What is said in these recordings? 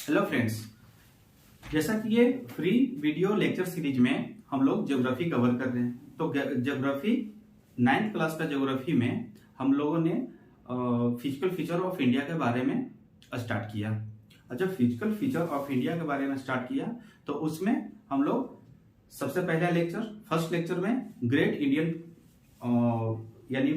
Hello friends, जैसा कि ये फ्री वीडियो लेक्चर सीरीज में हम लोग ज्योग्राफी कवर कर रहे हैं। तो ज्योग्राफी 9th क्लास का ज्योग्राफी में हम लोगों ने फिजिकल फीचर ऑफ इंडिया के बारे में स्टार्ट किया। और जब फिजिकल फीचर ऑफ इंडिया के बारे में स्टार्ट किया तो उसमें हम लोग सबसे पहला लेक्चर फर्स्ट लेक्चर में ग्रेट इंडियन यानी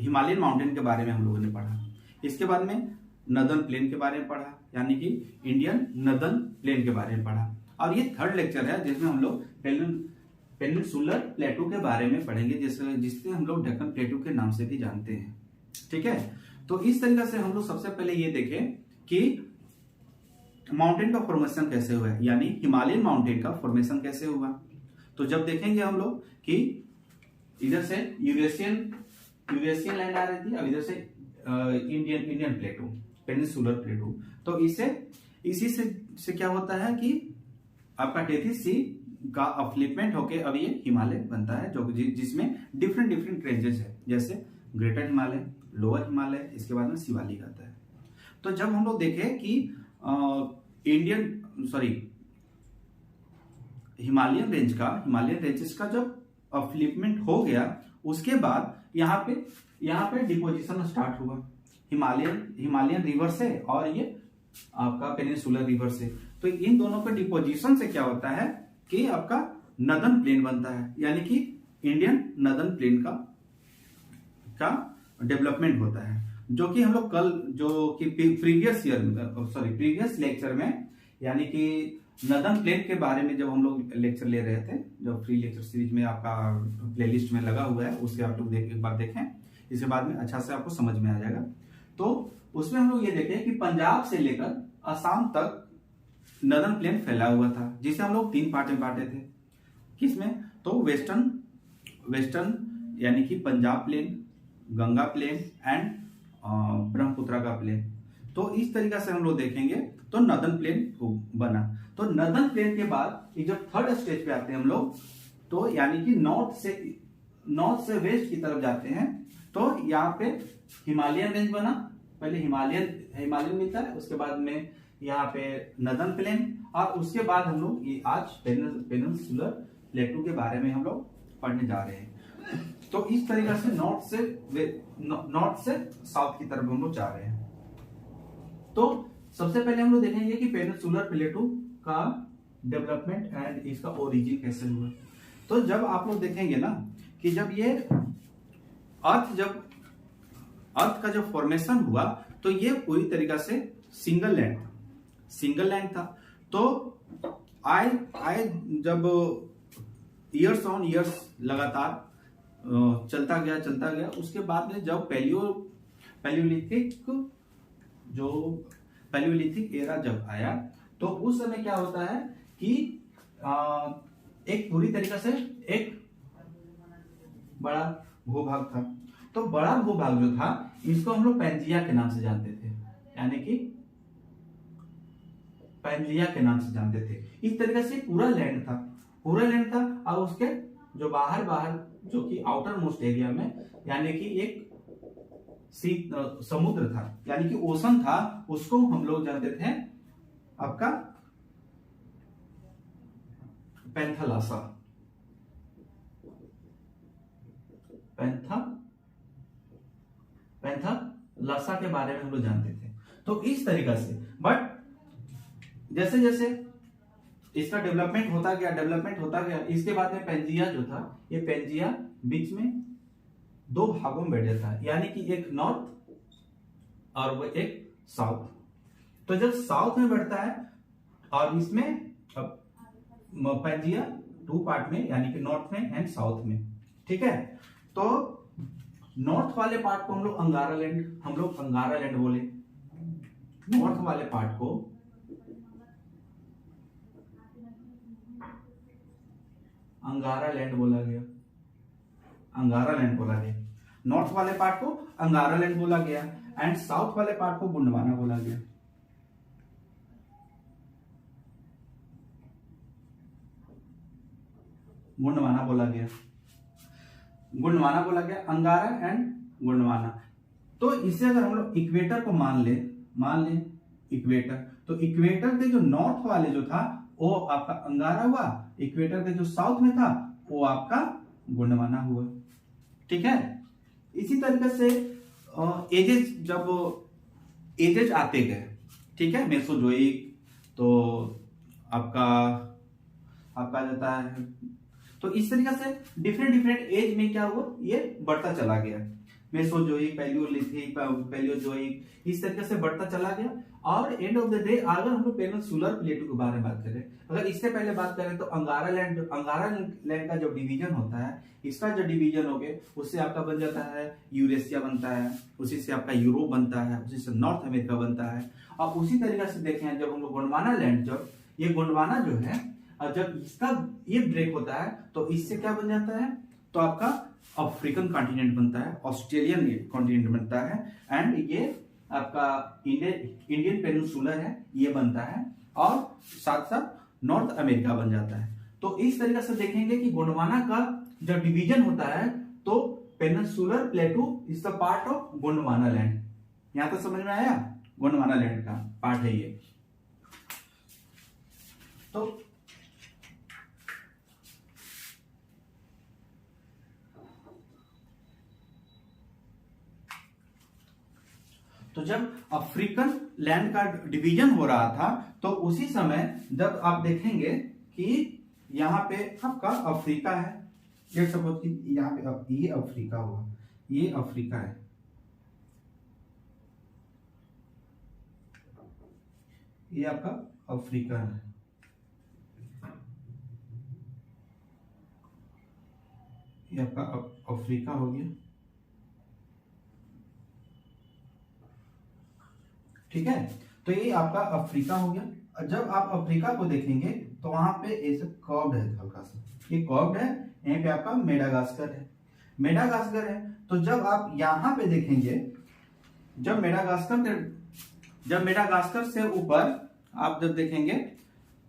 हिमालयन माउंटेन के बारे में हम लोगों ने पढ़ा। इसके बाद में नदर्न प्लेन के बारे में पढ़ा, यानी कि इंडियन नदर्न प्लेन के बारे में पढ़ा। और ये थर्ड लेक्चर है जिसमें हम लोग पेनिनसुलर प्लेटू के बारे में पढ़ेंगे, जिससे हम लोग डेक्कन प्लेटू के नाम से भी जानते हैं। ठीक है, तो इस तरीके से हम लोग सबसे पहले ये देखें कि माउंटेन का फॉर्मेशन कैसे हुआ है, यानी हिमालयन माउंटेन का फॉर्मेशन कैसे हुआ। तो जब देखेंगे हम लोग कि इधर से यूरेशियन लैंड आ रही थी, अब इधर से इंडियन प्लेटू, पेनिनसुलर प्लेटू। तो इसी से क्या होता है कि आपका टेथिस सी का अपलिपमेंट होके अब ये हिमालय बनता है, जो जिसमें डिफरेंट रेंजेस है, जैसे ग्रेटर हिमालय, लोअर हिमालय, इसके बाद में शिवालिक आता है। तो जब हम लोग देखें कि हिमालयन रेंजेस का जब अपलिपमेंट हो गया, उसके बाद यहाँ पे डिपोजिशन स्टार्ट हुआ हिमालयन रिवर से और ये आपका पेनिनसुलर रिवर से। तो इन दोनों के डिपोजिशन से क्या होता है कि आपका नदर्न प्लेन बनता है, यानी कि इंडियन नदर्न प्लेन का डेवलपमेंट होता है, जो कि हम लोग कल जो कि प्रीवियस लेक्चर में, यानी कि नदर्न प्लेन के बारे में जब हम लोग लेक्चर ले रहे थे, जो फ्री लेक्चर सीरीज में आपका प्लेलिस्ट में लगा हुआ है, उससे आप लोग एक बार देखें, इसके बाद में अच्छा से आपको समझ में आ जाएगा। तो उसमें हम लोग ये देखें कि पंजाब से लेकर असम तक नदर्न प्लेन फैला हुआ था, जिसे हम लोग 3 पार्ट में बांटे थे। किसमें? तो वेस्टर्न यानी कि Punjab plain, Ganga plain and Brahmaputra का प्लेन। तो इस तरीके से हम लोग देखेंगे तो नदर्न प्लेन बना। तो नदर्न प्लेन के बाद ये जब थर्ड स्टेज पे आते हैं हम लोग, तो यानी कि नॉर्थ से वेस्ट की तरफ जाते हैं, तो यहाँ पे हिमालयन रेंज बना। पहले हिमालयन मिलता है, उसके बाद में यहाँ पे नदर्न प्लेन, और उसके बाद हम लोग ये आज पेनिनसुलर प्लेटू के बारे में हम लोग पढ़ने जा रहे हैं। तो इस तरीके से नॉर्थ से साउथ की तरफ हम लोग जा रहे हैं। तो सबसे पहले हम लोग देखेंगे कि पेनिनसुलर प्लेटू का डेवलपमेंट एंड इसका ओरिजिन कैसे हुआ। तो जब आप लोग देखेंगे ना कि जब ये अर्थ का जब फॉर्मेशन हुआ, तो ये पूरी तरीका से सिंगल लैंड था। तो आए जब ईयर्स ऑन ईयर्स लगातार चलता गया, उसके बाद में जब पैलियोलिथिक एरा जब आया, तो उस समय क्या होता है कि एक पूरी तरीके से एक बड़ा भूभाग था। तो बड़ा भूभाग जो था, इसको हम लोग पैंजिया के नाम से जानते थे, यानी कि पैंजिया के नाम से जानते थे। इस तरीके से पूरा लैंड था। और उसके जो बाहर जो कि आउटर मोस्ट एरिया में, यानी कि एक समुद्र था, यानी कि ओशन था, उसको हम लोग जानते थे आपका पैंथालासा के बारे में हम लोग जानते थे। तो इस तरीका से, बट जैसे जैसे इसका डेवलपमेंट होता गया, इसके बाद में पैंजिया जो था, ये पैंजिया बीच में 2 भागों में बैठ जाता है, यानी कि एक नॉर्थ और वो एक साउथ। तो जब साउथ में बैठता है, और इसमें पैंजिया 2 पार्ट में, यानी कि नॉर्थ में एंड साउथ में। ठीक है, तो नॉर्थ वाले पार्ट को हम लोग अंगारा लैंड बोले। नॉर्थ वाले पार्ट को अंगारा लैंड बोला गया। नॉर्थ वाले पार्ट को अंगारा लैंड बोला गया एंड साउथ वाले पार्ट को गुंडवाना बोला गया। गुंडवाना बोला गया, अंगारा एंड गुंडवाना। तो इसे अगर हम लोग इक्वेटर को मान ले, इक्वेटर। तो इक्वेटर के जो नॉर्थ वाले जो था वो आपका अंगारा हुआ, इक्वेटर के जो साउथ में था वो आपका गोंडवाना हुआ। ठीक है, इसी तरीके से एजेस, जब एजेस आते गए, ठीक है, मेसोजोइक, तो आपका जाता है, तो इस तरीके से डिफरेंट एज में क्या हुआ, ये बढ़ता चला गया, मेसोजोइक, पैलियोलिथिक, पैलियोजोइक, इस तरीके से बढ़ता चला गया। और एंड ऑफ द डे अगर हम लोग पेनिनसुलर प्लेटू के बारे में बात करें, अगर इससे पहले बात करें तो अंगारा लैंड का जो डिवीजन होता है, इसका जो डिवीजन हो गया उससे आपका बन जाता है यूरेशिया बनता है, उसी से आपका यूरोप बनता है, उसी से नॉर्थ अमेरिका बनता है। और उसी तरीके से देखें जब हम लोग गोंडवाना लैंड, जब ये गोंडवाना जो है, और जब इसका ये ब्रेक होता है तो इससे क्या बन जाता है, तो आपका अफ्रीकन कॉन्टिनेंट बनता है, ऑस्ट्रेलियन कॉन्टिनेंट बनता है, एंड ये आपका इंडियन पेनिनसुला है ये बनता है, और साथ साथ नॉर्थ अमेरिका बन जाता है। तो इस तरीके से देखेंगे कि गोंडवाना का जब डिवीजन होता है तो peninsular प्लेटू is the part of Gondwana land. यहां तक समझ में आया, गोंडवाना लैंड का पार्ट है ये। तो जब अफ्रीकन लैंड का डिवीजन हो रहा था तो उसी समय जब आप देखेंगे कि यहाँ पे आपका अफ्रीका है, ये सपोज कि यहाँ पे ये अफ्रीका हुआ, ये अफ्रीका है, ये आपका अफ्रीका है, ये आपका अफ्रीका हो गया। ठीक है, तो ये आपका अफ्रीका हो गया। जब आप अफ्रीका को देखेंगे तो वहां पे ऐसे कर्व्ड है, हल्का सा ये कर्व्ड है, यहीं पे आपका मेडागास्कर है, मेडागास्कर है। तो जब आप यहाँ पे देखेंगे, जब मेडागास्कर से ऊपर आप जब देखेंगे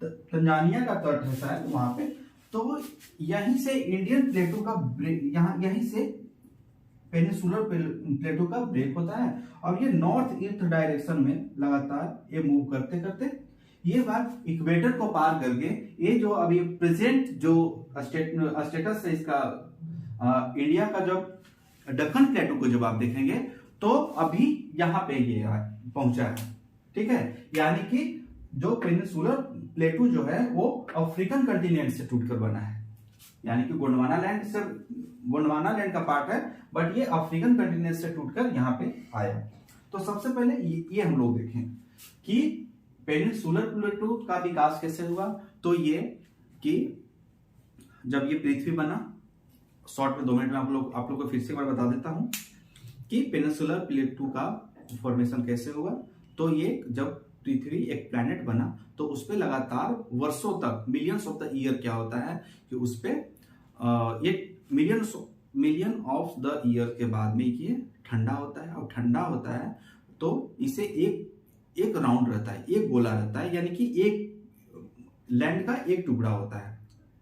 तंजानिया का तट है शायद वहां पे, तो यहीं से इंडियन प्लेटू का यहीं से पेनिनसुलर प्लेटू का ब्रेक होता है, और ये नॉर्थ ईस्ट डायरेक्शन में लगातार ये मूव करते करते ये बात इक्वेटर को पार करके, ये जो अभी प्रेजेंट जो स्टेटस है इसका इंडिया का, जब दक्कन प्लेटू को जब आप देखेंगे तो अभी यहाँ पे ये पहुंचा है। ठीक है, यानी कि जो पेनिनसुलर प्लेटू जो है वो अफ्रीकन कंटिनेंट से टूटकर बना है, यानी कि गोंडवाना लैंड का पार्ट है, बट ये अफ्रीकन कंटिनेंट से टूटकर यहाँ पे आया। तो सबसे पहले ये हम लोग देखें कि पेनिनसुलर प्लेटू का विकास कैसे हुआ। तो ये कि जब ये पृथ्वी बना, शॉर्ट में 2 मिनट में आप लोग को फिर से एक बार बता देता हूं कि पेनिनसुलर प्लेटू का फॉर्मेशन कैसे हुआ। तो ये जब पृथ्वी एक प्लैनेट बना तो उस पर लगातार वर्षों तक, मिलियंस ऑफ द ईयर क्या होता है कि उस पर ये मिलियन ऑफ द ईयर के बाद में ये ठंडा होता है, और ठंडा होता है तो इसे एक राउंड रहता है, एक गोला रहता है, यानी कि एक लैंड का एक टुकड़ा होता है।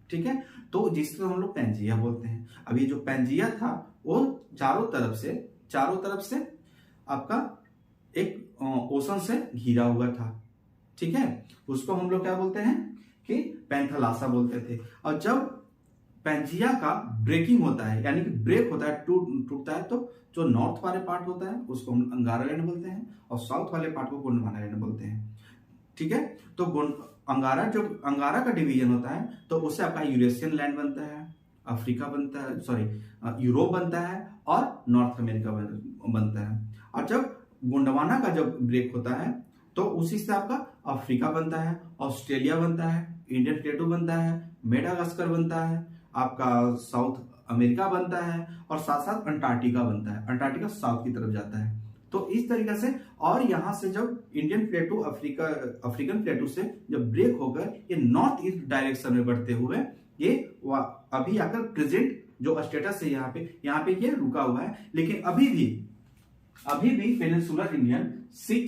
ठीक है, तो जिसको हम लोग पैंजिया बोलते हैं। अभी जो पैंजिया था वो चारों तरफ से आपका एक ओशन से घिरा हुआ था। ठीक है, उसको हम लोग क्या बोलते हैं कि पैंथलासा बोलते थे। और जब पैंजिया का ब्रेकिंग होता है, यानी कि ब्रेक होता है, टूटता है, तो जो नॉर्थ वाले पार्ट होता है उसको हम अंगारा लैंड बोलते हैं, और साउथ वाले पार्ट को गोंडवाना लैंड बोलते हैं। ठीक है, तो अंगारा का डिवीजन होता है तो उससे आपका यूरेशियन लैंड बनता है, अफ्रीका बनता है, सॉरी यूरोप बनता है, और नॉर्थ अमेरिका बनता है। और जब गोंडवाना का जब ब्रेक होता है तो उसी से आपका अफ्रीका बनता है, ऑस्ट्रेलिया बनता है, इंडियन प्लेटू बनता है, मेडागास्कर बनता है, आपका साउथ अमेरिका बनता है, और साथ साथ अंटार्कटिका बनता है। अंटार्कटिका साउथ की तरफ जाता है। तो इस तरीके से, और यहां से जब इंडियन प्लेटू अफ्रीकन प्लेटू से जब ब्रेक होकर ये नॉर्थ ईस्ट डायरेक्शन में बढ़ते हुए ये अभी आकर प्रेजेंट जो स्टेटस है यहाँ पे ये रुका हुआ है। लेकिन अभी भी पेनिनसुलर इंडियन 6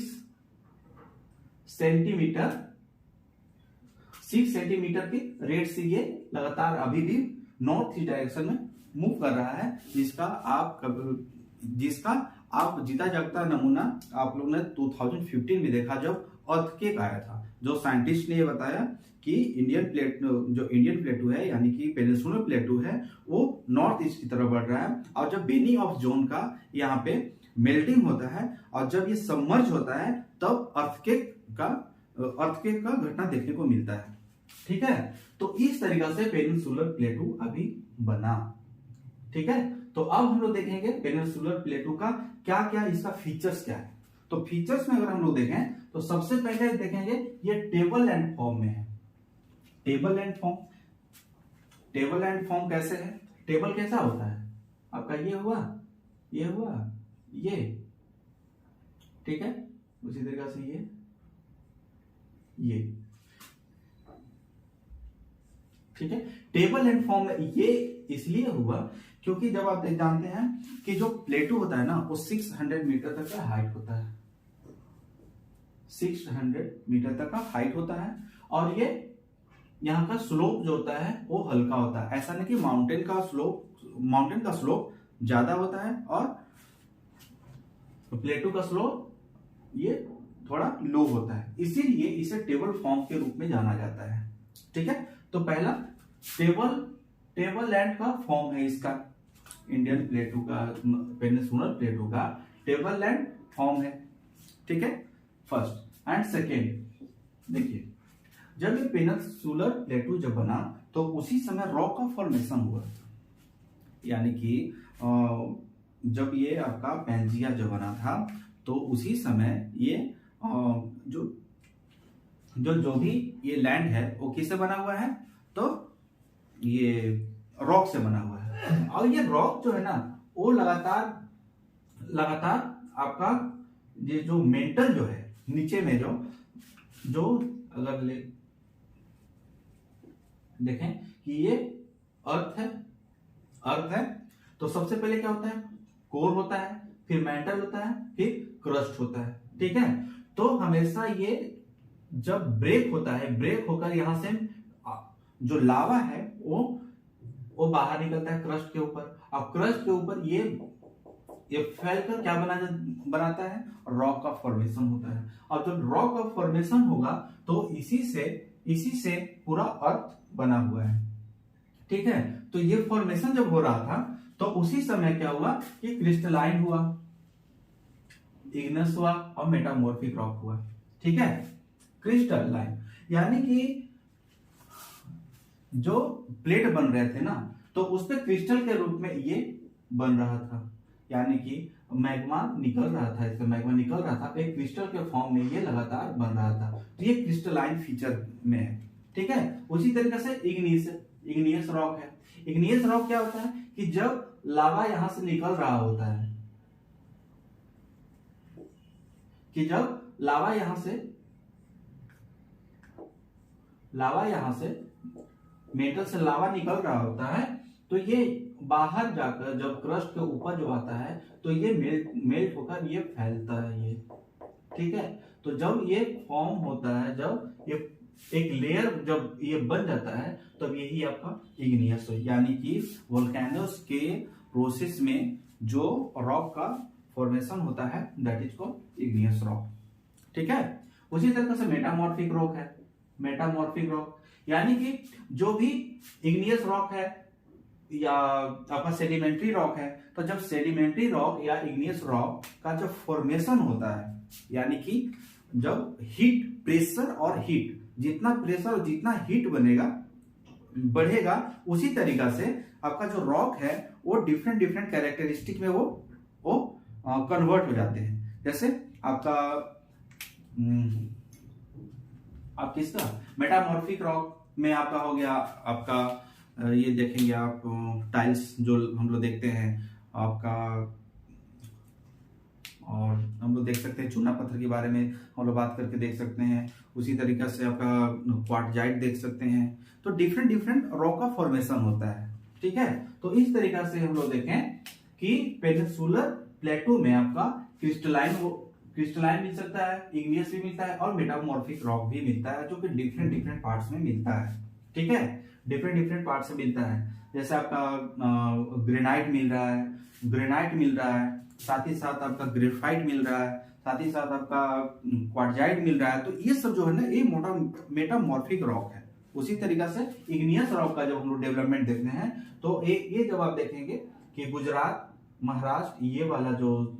सेंटीमीटर के रेट से ये लगातार अभी भी नॉर्थ ईस्ट डायरेक्शन में मूव कर रहा है, जिसका आप जीता जागता नमूना आप लोगों ने 2015 में देखा जब अर्थक्वेक आया था, जो साइंटिस्ट ने ये बताया कि इंडियन प्लेटू है यानी कि पेनिनसुलर प्लेटू है वो नॉर्थ ईस्ट की तरफ बढ़ रहा है, और जब बेनिंग ऑफ जोन का यहाँ पे मेल्टिंग होता है और जब ये सबमर्ज होता है तब अर्थक्वेक का घटना देखने को मिलता है। ठीक है, तो इस तरीके से पेनिनसुलर प्लेटू अभी बना। ठीक है, तो अब हम लोग देखेंगे पेनिनसुलर प्लेटू का क्या क्या इसका फीचर्स क्या है। तो फीचर्स में अगर हम लोग देखें तो सबसे पहले देखेंगे ये टेबल लैंड फॉर्म में है। टेबल लैंड फॉर्म कैसे है? टेबल कैसा होता है आपका? ये हुआ ये, ठीक है, उसी तरीके से ये, ठीक है। टेबल लैंड फॉर्म में ये इसलिए हुआ क्योंकि जब आप जानते हैं कि जो प्लेटू होता है ना वो 600 मीटर तक का हाइट होता है, 600 मीटर तक का हाइट होता है, और ये यहाँ का स्लोप जो होता है वो हल्का होता है। ऐसा नहीं कि माउंटेन का स्लोप ज्यादा होता है और प्लेटू का स्लोप ये थोड़ा लो होता है, इसीलिए इसे टेबल फॉर्म के रूप में जाना जाता है। ठीक है, तो पहला टेबल लैंड का फॉर्म है इसका, इंडियन प्लेटू का, पेनिनसुलर प्लेटू का टेबल लैंड फॉर्म है। ठीक है, फर्स्ट एंड सेकेंड, देखिए जब ये पेनिनसुलर प्लेटू जब बना तो उसी समय रॉक का फॉर्मेशन हुआ, यानी कि जब ये आपका पैंजिया जब बना था तो उसी समय ये जो भी ये लैंड है वो किससे बना हुआ है? तो ये रॉक से बना हुआ है, और ये रॉक जो है ना वो लगातार आपका ये जो मेंटल जो है नीचे में जो अगर देखें कि ये अर्थ है, तो सबसे पहले क्या होता है? कोर होता है, फिर मेंटल होता है, फिर क्रस्ट होता है। ठीक है, तो हमेशा ये जब ब्रेक होता है, ब्रेक होकर यहां से जो लावा है वो बाहर निकलता है क्रस्ट के ऊपर, और क्रस्ट के ऊपर ये फैलकर क्या बनाता है? रॉक का फॉर्मेशन होता है, और जब रॉक का फॉर्मेशन होगा तो इसी से पूरा अर्थ बना हुआ है। ठीक है, तो ये फॉर्मेशन जब हो रहा था तो उसी समय क्या हुआ कि क्रिस्टलाइन हुआ, इग्नस हुआ और मेटामॉर्फिक रॉक हुआ। ठीक है, क्रिस्टलाइन यानी कि जो प्लेट बन रहे थे ना तो उस पे क्रिस्टल के रूप में ये बन रहा था, यानी कि मैग्मा निकल रहा था एक क्रिस्टल के फॉर्म में ये लगातार बन रहा था, तो ये क्रिस्टलाइन फीचर में है। ठीक है, उसी तरीके से इग्नियस रॉक है। इग्नियस रॉक क्या होता है कि जब लावा यहां से निकल रहा होता है, कि जब लावा यहां से मेटल से लावा निकल रहा होता है तो ये बाहर जाकर जब क्रस्ट के ऊपर जो आता है तो ये मेल्ट होकर ये फैलता है ये। ठीक है, तो जब ये फॉर्म होता है, जब ये एक लेयर जब ये बन जाता है तब यही आपका इग्नियस हो, यानी कि वोल्केनोस के प्रोसेस में जो रॉक का फॉर्मेशन होता है that is called igneous rock. ठीक है, उसी तरह से मेटामॉर्फिक रॉक है। मेटामॉर्फिक रॉक यानी कि जो भी इग्नियस रॉक है या आपका सेडिमेंट्री रॉक है, तो जब सेडिमेंट्री रॉक या इग्नियस रॉक का जब फॉर्मेशन होता है, यानी कि जब प्रेशर और हीट, जितना प्रेशर और जितना हीट बढ़ेगा उसी तरीका से आपका जो रॉक है वो डिफरेंट कैरेक्टरिस्टिक में वो कन्वर्ट हो जाते हैं। जैसे आपका आप किसका मेटामॉर्फिक रॉक में आपका हो गया, आपका ये देखेंगे आप टाइल्स जो हम लोग देखते हैं आपका, और हम लोग देख सकते हैं चूना पत्थर के बारे में हम लोग बात करके देख सकते हैं, उसी तरीके से आपका क्वार्टजाइट देख सकते हैं। तो डिफरेंट रॉक का फॉर्मेशन होता है। ठीक है, तो इस तरीके से हम लोग देखें कि पेनिनसुलर प्लेटू में आपका क्रिस्टलाइन मिल सकता है, इग्नियस भी मिलता है और मेटामॉर्फिक रॉक भी मिलता है, जो कि डिफरेंट पार्ट्स में मिलता है। ठीक है, डिफरेंट पार्ट से मिलता है। जैसे आपका ग्रेनाइट मिल रहा है, साथ ही साथ आपका ग्रेफाइट मिल रहा है, साथ ही साथ आपका क्वार्टजाइट मिल रहा है। तो ये सब जो है ना ये मोटा मेटामॉर्फिक रॉक है। उसी तरीका से इग्नियस रॉक का जब हम लोग डेवलपमेंट देखते हैं तो ये जब आप देखेंगे कि गुजरात, महाराष्ट्र, ये वाला जो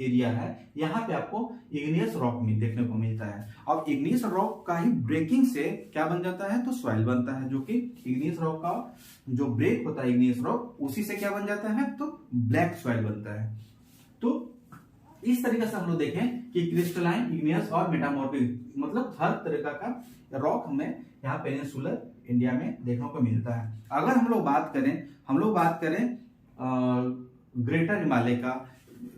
एरिया है यहाँ पे आपको इग्नियस रॉक में देखने को मिलता है। अब इग्नियस रॉक का ही ब्रेकिंग से क्या बन जाता है, तो सॉइल बनता है, जो कि इग्नियस रॉक का जो ब्रेक होता है इग्नियस रॉक, उसी से क्या बन जाता है, तो ब्लैक सॉइल बनता है। तो इस तरीके से हम लोग देखें कि क्रिस्टलाइन, इग्नियस और मेटामॉर्फिक मतलब हर तरह का रॉक हमें यहाँ पेनिनसुलर इंडिया में देखने को मिलता है। अगर हम लोग बात करें ग्रेटर हिमालय का,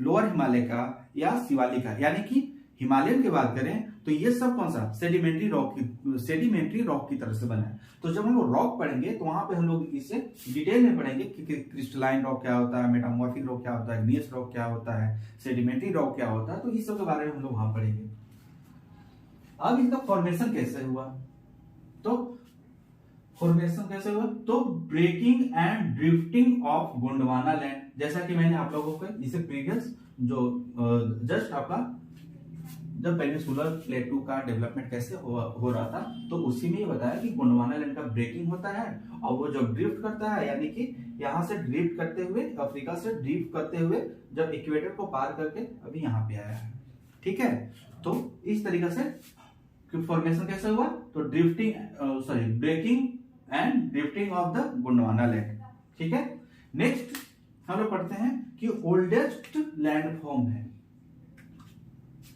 लोअर हिमालय का या शिवालिक का, यानी कि हिमालयन की बात करें तो ये सब कौन सा सेडिमेंट्री रॉक की तरह से बना है। तो जब हम लोग रॉक पढ़ेंगे तो वहां पे हम लोग इसे डिटेल में पढ़ेंगे कि क्रिस्टलाइन रॉक क्या होता है, मेटामॉर्फिक रॉक क्या होता है, इग्नियस रॉक क्या होता है, सेडिमेंट्री रॉक क्या होता है। तो इस सब के बारे में हम लोग वहां पढ़ेंगे। अब इसका फॉर्मेशन कैसे हुआ, तो breaking and drifting of Gondwana land, जैसा कि मैंने आप लोगों को इसे प्रीवियस जो जस्ट आपका जब पेनिनसुलर प्लेटू का डेवलपमेंट कैसे हो रहा था तो उसी में ये बताया कि गोंडवाना लैंड का ब्रेकिंग होता है और वो जब ड्रिफ्ट करता है, यानी कि यहाँ से ड्रिफ्ट करते हुए, अफ्रीका से ड्रिफ्ट करते हुए जब इक्वेटर को पार करके अभी यहाँ पे आया है। ठीक है, तो इस तरीके से फॉर्मेशन कैसे हुआ, तो breaking and drifting of the Gondwana land. ठीक है, नेक्स्ट हम लोग पढ़ते हैं कि ओल्डेस्ट लैंड फॉर्म है।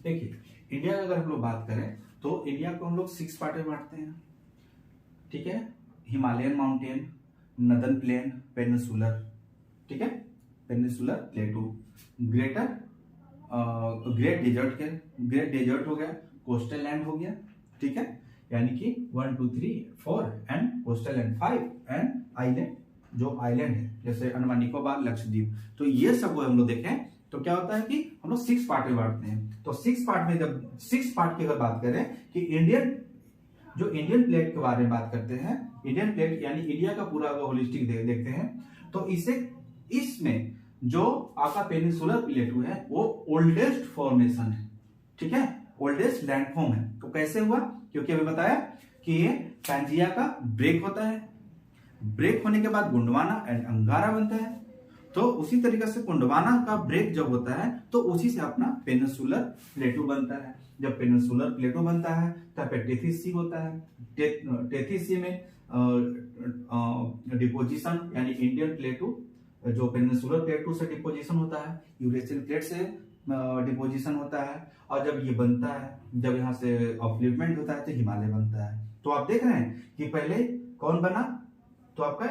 देखिए इंडिया की अगर हम लोग बात करें तो इंडिया को हम लोग 6 पार्ट में बांटते हैं। ठीक है, Himalayan mountain, northern plane, peninsular, ठीक है, पेनिनसुलर प्लेटू, ग्रेट डेजर्ट हो गया, कोस्टल लैंड हो गया। ठीक है, यानी कि 1 2 3 4 and coastal land 5 and island, जो आइलैंड है जैसे अंडमान निकोबार, लक्षद्वीप। तो ये सब हम लोग देखें तो क्या होता है कि हम लोग 6 पार्ट में बांटते हैं। तो 6 पार्ट में जब 6 पार्ट की अगर बात करें कि इंडियन प्लेट के बारे में बात करते हैं, इंडियन प्लेट यानी इंडिया का पूरा होलिस्टिक देखते हैं, तो इसमें जो आपका पेनिनसुलर प्लेटू है वो ओल्डेस्ट फॉर्मेशन है। ठीक है, ओल्डेस्ट लैंडफॉर्म है। तो कैसे हुआ, क्योंकि अभी बताया कि ये पैंजिया का ब्रेक होता है, ब्रेक होने के बाद गोंडवाना एंड अंगारा बनता है। तो उसी तरीके से गोंडवाना का ब्रेक जब होता है तो उसी से अपना पेनिनसुलर प्लेटू बनता है। जब पेनिनसुलर प्लेटू बनता है तब पे टेथिस सी होता है। टेथिस सी में डिपोजिशन यानी इंडियन प्लेटू जो पेनिनसुलर प्लेटू से डिपोजिशन होता है, यूरेशियन प्लेट से डिपोजिशन होता है, और जब ये बनता है, जब यहाँ से अपलिफ्टमेंट होता है तो हिमालय बनता है। तो आप देख रहे हैं कि पहले कौन बना, तो आपका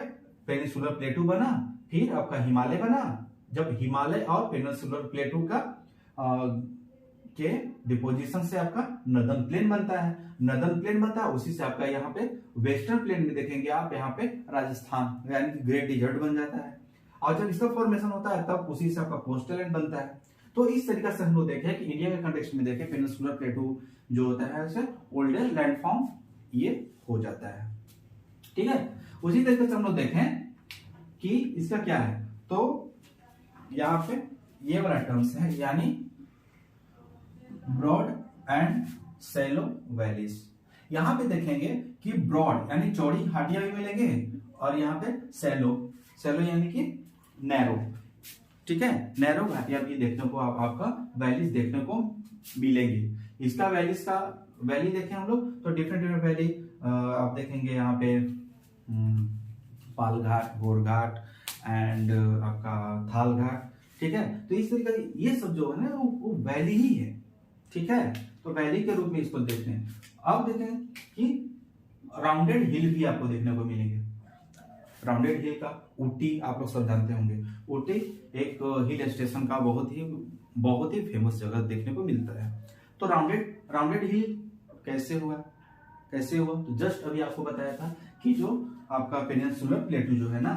पेनिनसुलर प्लेटू बना, फिर आपका हिमालय बना। जब हिमालय और पेनिनसुलर प्लेटू का के डिपोजिशन से आपका नदर्न प्लेन बनता है, उसी से आपका यहाँ पे वेस्टर्न प्लेन में देखेंगे आप, यहाँ पे राजस्थान यानी कि ग्रेट डिजर्ट बन जाता है। और जब इसका फॉर्मेशन होता है तब उसी से आपका कोस्टल लैंड बनता है। तो इस तरीके से हम लोग देखें कि इंडिया के कंटेक्स्ट में देखें पेनिनसुलर प्लेटू जो होता है उसे ओल्डेस्ट लैंडफॉर्म ये हो जाता है। ठीक है, उसी तरीके से हम लोग देखें कि इसका क्या है, तो यहाँ पे ये वाला टर्म्स है, यानी ब्रॉड एंड सैलो वैलीज। यहां पे देखेंगे कि ब्रॉड यानी चौड़ी घाटियां भी मिलेंगे, और यहाँ पे सैलो यानी कि नैरो। ठीक है, नैरो घाटियां भी देखने को आपका वैलीज देखने को मिलेंगी। इसका वैली देखें हम लोग तो डिफरेंट वैली आप देखेंगे यहाँ पे पाल घाट, गोर घाट एंड आपका थाल घाट। ठीक है, तो इस तरीके से ये सब जो है ना वो वैली ही है। ठीक है, तो वैली के रूप में इसको देखते हैं। अब देखें कि राउंडेड हिल भी आपको देखने को मिलेंगे। राउंडेड हिल का ऊटी आप लोग सब जानते होंगे। ऊटी एक हिल स्टेशन का बहुत ही फेमस जगह देखने को मिलता है। तो राउंडेड हिल कैसे हुआ, तो जस्ट अभी आपको बताया था कि जो आपका पेनिनसुलर प्लेटू जो है ना,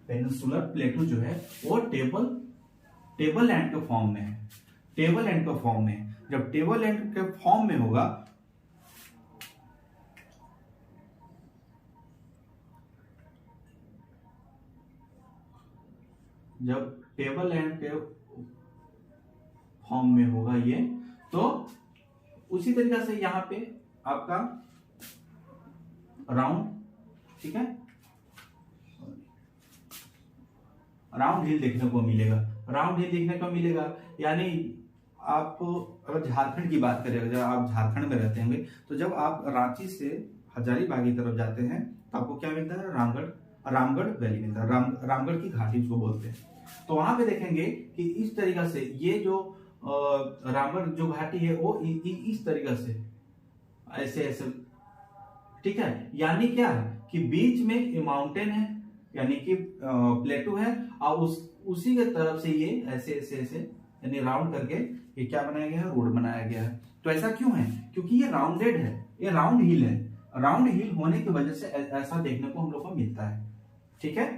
पेनिनसुलर प्लेटू जो है वो टेबल लैंड के फॉर्म में है। टेबल लैंड के फॉर्म में, जब टेबल लैंड के फॉर्म में होगा, जब टेबल लैंड के फॉर्म में होगा ये। तो उसी तरीके से यहाँ पे आपका राउंड, ठीक है, राउंड हिल देखने को मिलेगा, राउंड हिल देखने को मिलेगा। यानी आप अगर झारखंड की बात करें, जब आप झारखंड में रहते होंगे तो जब आप रांची से हजारीबाग की तरफ जाते हैं तो आपको क्या मिलता है, रामगढ़ वैली मिलता है, रामगढ़ की घाटी उसको बोलते हैं। तो वहां पे देखेंगे कि इस तरीका से ये जो रामगढ़ जो घाटी है वो इस तरीका से ऐसे ऐसे, ठीक है। यानी क्या है कि बीच में ये माउंटेन है, यानी कि प्लेटू है, और उसी के तरफ से ये ऐसे ऐसे ऐसे यानी राउंड करके ये क्या बनाया गया है, रोड बनाया गया है। तो ऐसा क्यों है, क्योंकि ये राउंडेड है, ये राउंड हिल है, राउंड हिल होने की वजह से ऐसा देखने को हम लोग को मिलता है, ठीक है।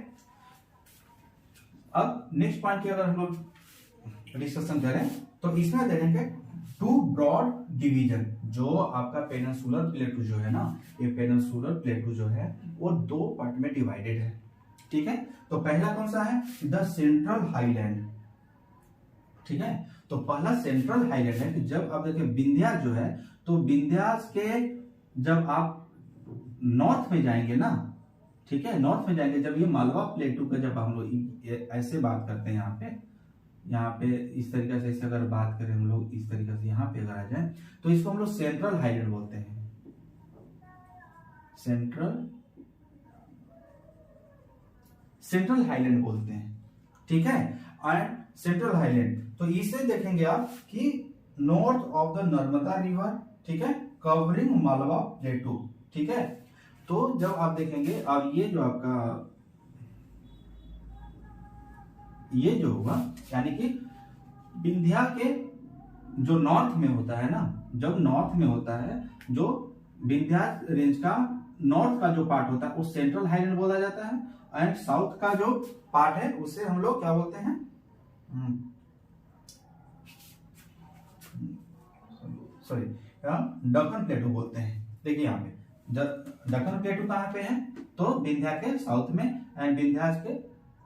अब नेक्स्ट पॉइंट की अगर हम लोग डिस्कशन करें तो इसमें देखेंगे टू ब्रॉड डिवीजन। जो आपका पेनिनसुलर प्लेटू जो है ना, ये पेनिनसुलर प्लेटू जो है वो दो पार्ट में डिवाइडेड है, ठीक है। तो पहला कौन सा है, द सेंट्रल हाईलैंड, ठीक है। तो पहला सेंट्रल हाईलैंड है कि जब आप देखिए विंध्या जो है, तो विंध्यास के जब आप नॉर्थ में जाएंगे ना, ठीक है, नॉर्थ में जाएंगे, जब ये मालवा प्लेटू का जब हम लोग ऐसे बात करते हैं यहाँ पे इस तरीके से, ऐसे अगर बात करें हम लोग इस तरीके से यहाँ पे अगर आ जाए तो इसको हम लोग सेंट्रल हाईलैंड बोलते हैं, सेंट्रल हाईलैंड बोलते हैं, ठीक है। एंड सेंट्रल हाईलैंड, तो इसे देखेंगे आप कि north of the Narmada river, ठीक है, कवरिंग मालवा प्लेटू, ठीक है। तो जब आप देखेंगे, अब ये जो आपका ये जो होगा, यानी कि विंध्या के जो नॉर्थ में होता है ना, जब नॉर्थ में होता है, जो विंध्या रेंज का नॉर्थ का जो पार्ट होता है वो सेंट्रल हाईलैंड बोला जाता है, एंड साउथ का जो पार्ट है उसे हम लोग क्या बोलते हैं, सॉरी, दक्कन प्लेटू बोलते हैं। देखिए यहाँ पे दक्कन प्लेटू कहाँ पे है, तो विंध्या के साउथ में, एंड विंध्या के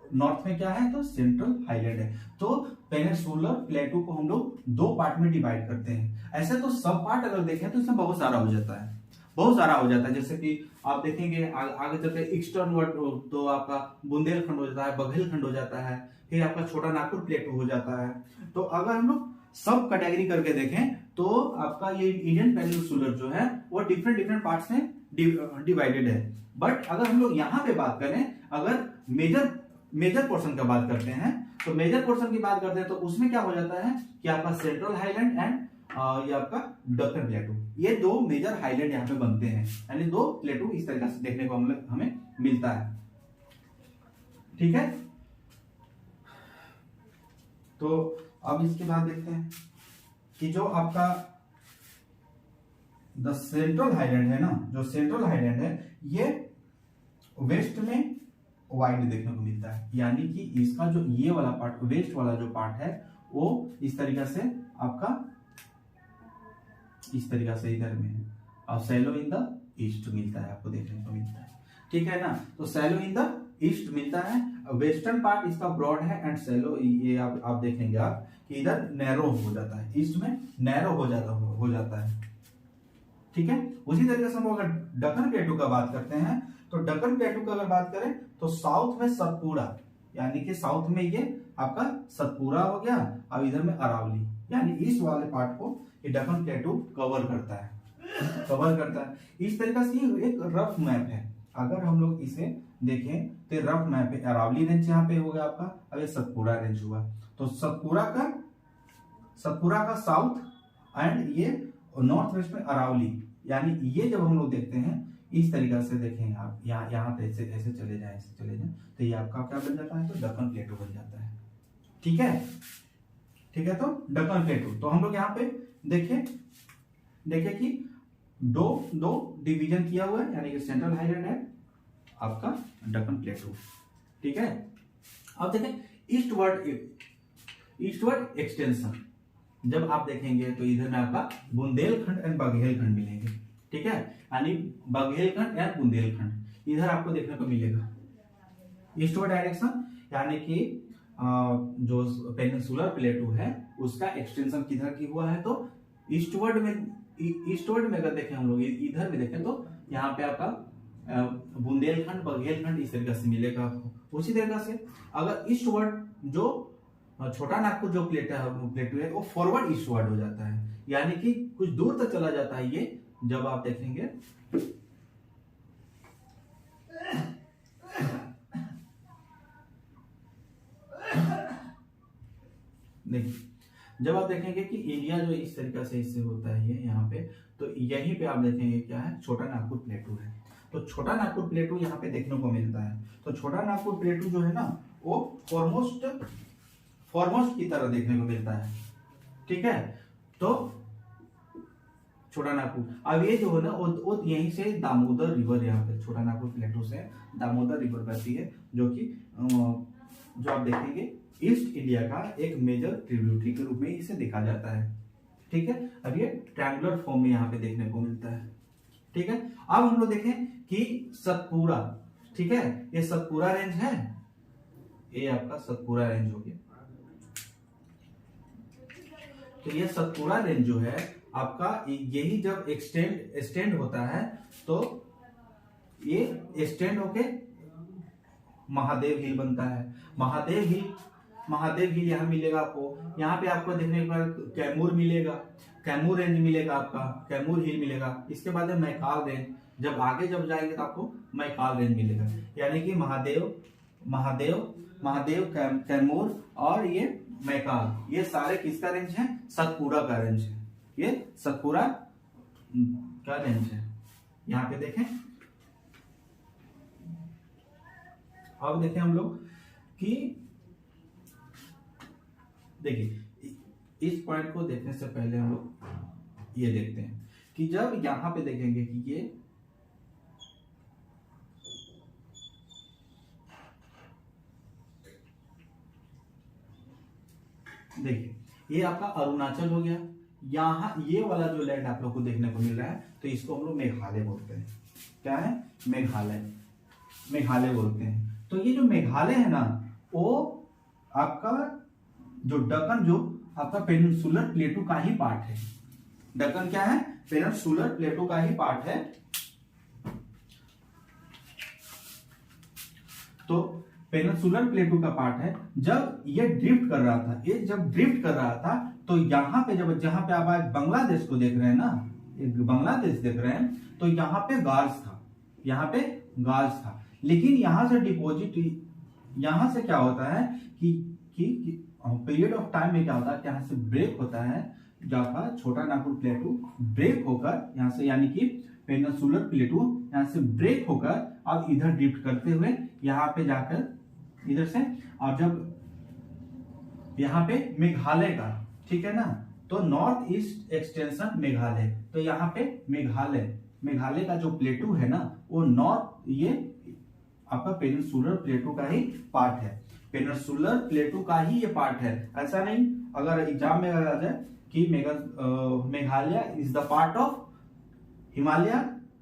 नॉर्थ में क्या है, तो सेंट्रल हाईलैंड है। तो पेनिनसुलर प्लेटू को हम लोग दो पार्ट में डिवाइड करते हैं। ऐसे तो सब पार्ट अगर देखें तो इसमें बहुत सारा हो जाता है, बहुत सारा हो जाता है। जैसे कि आप देखेंगे आगे चलते ईस्टर्न वर्ड, तो आपका बुंदेलखंड हो जाता है, बघेलखंड हो जाता है, फिर आपका छोटा नागपुर प्लेटू हो जाता है। तो अगर हम लोग सब कैटेगरी करके देखें तो आपका ये इंडियन पेनिनसुलर जो है वो डिफरेंट पार्ट्स में डिवाइडेड है। बट अगर हम लोग यहाँ पे बात करें, अगर मेजर पोर्शन का बात करते हैं, तो मेजर पोर्शन की बात करते हैं तो उसमें क्या हो जाता है कि आपका सेंट्रल हाईलैंड एंड ये आपका दक्कन प्लेटू, ये दो मेजर हाईलैंड यहाँ पे बनते हैं, यानी दो प्लेटू इस तरीके से देखने को हमें मिलता है, ठीक है। तो अब इसके बाद देखते हैं कि जो आपका द सेंट्रल हाईलैंड है ना, जो सेंट्रल हाईलैंड है ये वेस्ट में वाइड देखने को मिलता है, यानी कि इसका जो ये वाला पार्ट, वेस्ट वाला जो पार्ट है वो इस तरीके से आपका इस तरीके से इधर में है, और सैलो इन द ईस्ट मिलता है, आपको देखने को मिलता है, ठीक है ना। तो सैलो इन द ईस्ट मिलता है, वेस्टर्न पार्ट इसका ब्रॉड है एंड सैलो, ये आप देखेंगे आप कि इधर नैरो हो जाता है, ईस्ट में नैरो हो जाता है, ठीक है। उसी तरीके से हम अगर दक्कन प्लेटू का बात करते हैं, तो दक्कन प्लेटू का अगर बात करें तो साउथ में सतपुड़ा, यानी कि साउथ में ये आपका सतपुड़ा हो गया, अब इधर में अरावली, यानी इस वाले पार्ट को ये दक्कन प्लेटू कवर करता है। इस तरीके से एक रफ मैप है, अगर हम लोग इसे देखें तो रफ मैप है। अरावली रेंज यहाँ पे हो गया आपका, अब ये सतपुड़ा रेंज हुआ, तो सतपुड़ा का साउथ एंड ये नॉर्थ वेस्ट में अरावली, यानी ये जब हम लोग देखते हैं इस तरीके से देखेंगे आप, यहाँ पे ऐसे चले जाए तो ये आपका क्या बन जाता है, तो दक्कन प्लेटू बन जाता है, ठीक है। तो दक्कन प्लेटू, तो हम लोग यहाँ पे देखे कि दो डिवीजन किया हुआ है, यानी कि सेंट्रल हाईलैंड है आपका दक्कन प्लेटू, ठीक है। अब देखें ईस्टवर्ड एक्सटेंशन, जब आप देखेंगे तो इधर में आपका बुंदेलखंड एंड बघेलखंड मिलेंगे, ठीक है, यानी बघेलखंड एंड बुंदेलखंड इधर आपको देखने को मिलेगा। ईस्टवर्ड डायरेक्शन, यानी कि जो पेनिनसुलर प्लेटू है उसका एक्सटेंशन किधर की हुआ है, तो ईस्टवर्ड में अगर देखें हम लोग इधर में देखें तो यहाँ पे आपका बुंदेलखंड बघेलखंड इस तरीके से मिलेगा आपको। उसी तरीके से अगर ईस्टवर्ड जो छोटा नागपुर जो प्लेटू है वो फॉरवर्ड ईस्टवर्ड हो जाता है, यानी कि कुछ दूर तक चला जाता है ये। जब आप देखेंगे देखिए, जब आप देखेंगे कि इंडिया जो इस तरीके से इससे होता है ये यहाँ पे, तो यहीं पे आप देखेंगे क्या है, छोटा नागपुर प्लेटू है। तो छोटा नागपुर प्लेटू यहाँ पे देखने को मिलता है। तो छोटा नागपुर प्लेटू जो है ना वो फॉरमोस्ट की तरह देखने को मिलता है, ठीक है। तो छोटा नागपुर, अब ये जो है ना वो यहीं से दामोदर रिवर, यहाँ पे छोटा नागपुर प्लेटू से दामोदर रिवर बहती है, जो कि जो आप देखेंगे ईस्ट इंडिया का एक मेजर ट्रिब्यूटरी के रूप में इसे देखा जाता है, ठीक है। अब ये ट्रायंगुलर फॉर्म में यहाँ पे देखने को मिलता है, ठीक है। अब हम लोग देखें कि सतपुरा, ठीक है, ये सतपुरा रेंज है, ये आपका सतपुरा रेंज हो गया। तो ये सतपुरा रेंज जो है आपका, यही जब एक्सटेंड होता है तो ये एक्सटेंड होके महादेव हिल बनता है। महादेव हिल यहाँ मिलेगा आपको। यहाँ पे आपको देखने को कैमूर मिलेगा, कैमूर रेंज मिलेगा आपका, कैमूर हिल मिलेगा। इसके बाद है मैकाल रेंज, जब आगे जब जाएंगे तो आपको मैकाल रेंज मिलेगा। यानी कि महादेव कैमूर और ये मैकाल, ये सारे किसका रेंज है, सतपुरा का रेंज है। ये सतपुरा का रेंज है। यहाँ पे देखें, अब देखें हम लोग कि देखिए इस पॉइंट को देखने से पहले हम लोग ये देखते हैं कि जब यहां पे देखेंगे कि ये देखिए ये आपका अरुणाचल हो गया। यहाँ ये वाला जो लैंड आप लोग को देखने को मिल रहा है तो इसको हम लोग मेघालय बोलते हैं। क्या है, मेघालय बोलते हैं। तो ये जो मेघालय है ना वो आपका जो दक्कन जो आपका पेनिनसुलर प्लेटू का ही पार्ट है। दक्कन क्या है, पेनिनसुलर प्लेटू का ही पार्ट है। तो पेनिनसुलर प्लेटू का पार्ट है। जब ये ड्रिफ्ट कर रहा था तो यहाँ पे जहां पे आप बांग्लादेश को देख रहे हैं ना, बांग्लादेश देख रहे हैं, तो यहाँ पे गाज था। लेकिन यहां से डिपॉजिट, यहां से क्या होता है कि पीरियड ऑफ टाइम में क्या होता है कि यहाँ से ब्रेक होता है, जहाँ छोटा नागपुर प्लेटू ब्रेक होकर यहाँ से, यानी कि पेनिनसुलर प्लेटू यहाँ से ब्रेक होकर अब इधर ड्रिफ्ट करते हुए यहाँ पे जाकर इधर से, और जब यहाँ पे मेघालय का, ठीक है ना, तो नॉर्थ ईस्ट एक्सटेंशन मेघालय, तो यहाँ पे मेघालय का जो प्लेटू है ना वो नॉर्थ, ये आपका पेनिनसुलर प्लेटू का ही पार्ट है। पेनिनसुलर प्लेटू का ही ये पार्ट है। ऐसा नहीं अगर एग्जाम में आ जाए कि Meghalaya is the part of Himalaya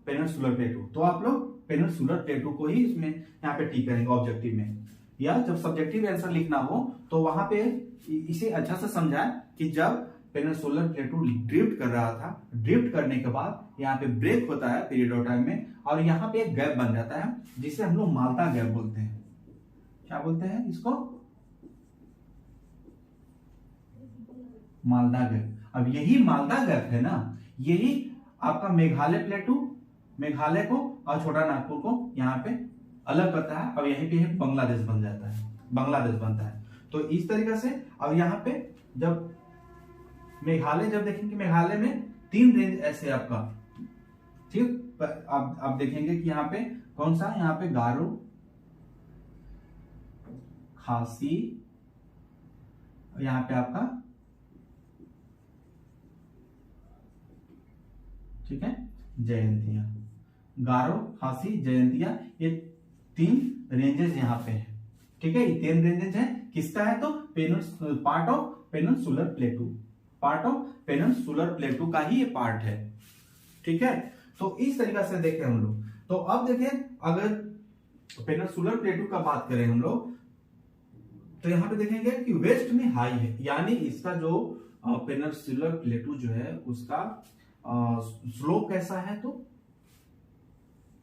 peninsular प्लेटू, तो आप लोग पेनिनसुलर प्लेटू को ही इसमें यहाँ पे टिक करेंगे ऑब्जेक्टिव में, या जब सब्जेक्टिव आंसर लिखना हो तो वहां पे इसे अच्छा से समझाएं कि जब पेनिनसुलर प्लेटू ड्रिफ्ट कर रहा था, ड्रिफ्ट करने के बाद यहाँ पे ब्रेक होता है पीरियड ऑफ टाइम में, और यहाँ पे एक गैप बन जाता है जिसे हम लोग माल्टा गैप बोलते हैं। क्या बोलते हैं इसको, माल्टा गैप। अब यही माल्टा गैप है ना, यही आपका मेघालय प्लेटू, मेघालय को और छोटा नागपुर को यहाँ पे अलग करता है। अब यहीं पे बांग्लादेश बन जाता है, बांग्लादेश बनता है। तो इस तरीके से अब यहाँ पे जब मेघालय, जब देखेंगे मेघालय में 3 रेंज ऐसे आपका, ठीक, आप देखेंगे कि यहाँ पे कौन सा, यहाँ पे गारो, खासी, यहाँ पे आपका, ठीक है, जयंतिया, गारो, खासी, जयंतिया, ये 3 रेंजेस यहाँ पे है, ठीक है। ये 3 रेंजेस है, किसका है, तो part of peninsular प्लेटू, part of peninsular प्लेटू का ही ये पार्ट है, ठीक है। तो इस तरीके से देखें हम लोग। तो अब देखें अगर पेनिनसुलर प्लेटू का बात करें हम लोग, तो यहाँ पे देखेंगे कि वेस्ट में हाई है, यानी इसका जो पेनिनसुलर प्लेटू जो है उसका स्लोप कैसा है, तो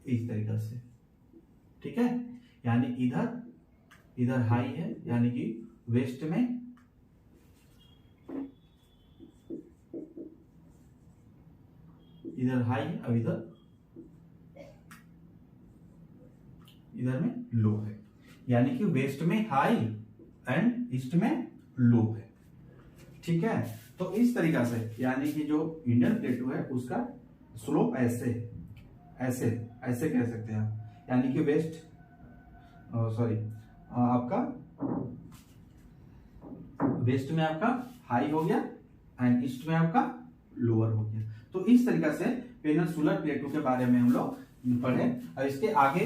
इस तरीके से, ठीक है। यानी इधर हाई है, यानी कि वेस्ट में इधर हाई है और इधर में लो है, यानी कि वेस्ट में हाई एंड ईस्ट में लो है, ठीक है। तो इस तरीका से यानी कि जो इंडियन प्लेटू है उसका स्लोप ऐसे ऐसे कह सकते हैं आप, यानी कि वेस्ट आपका वेस्ट में आपका हाई हो गया एंड ईस्ट में आपका लोअर हो गया। तो इस तरीका से पेनिनसुलर प्लेटू के बारे में हम लोग पढ़े, और इसके आगे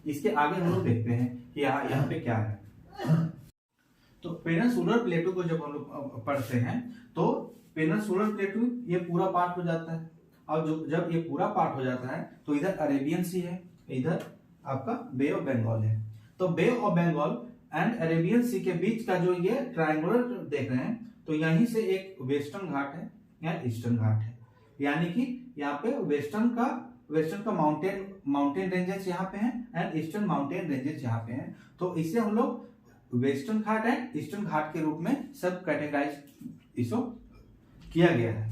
हम लोग देखते हैं कि यहाँ पे क्या है। तो पेनिनसुलर प्लेटू को जब हम लोग पढ़ते हैं तो पेनिनसुलर प्लेटू ये पूरा पार्ट हो जाता है, और जब ये पूरा पार्ट हो जाता है तो इधर अरेबियन सी है, इधर आपका बे ऑफ बंगाल है। तो बे ऑफ बंगाल एंड अरेबियन सी के बीच का जो ये ट्रायंगुलर देख रहे हैं, तो यहीं से एक वेस्टर्न घाट है या ईस्टर्न घाट है, यानी कि यहाँ पे वेस्टर्न का माउंटेन रेंजेस यहाँ पे हैं एंड ईस्टर्न माउंटेन रेंजेस यहाँ पे हैं। तो इसे हम लोग वेस्टर्न घाट एंड ईस्टर्न घाट के रूप में सब कैटेगराइज इसको किया गया है।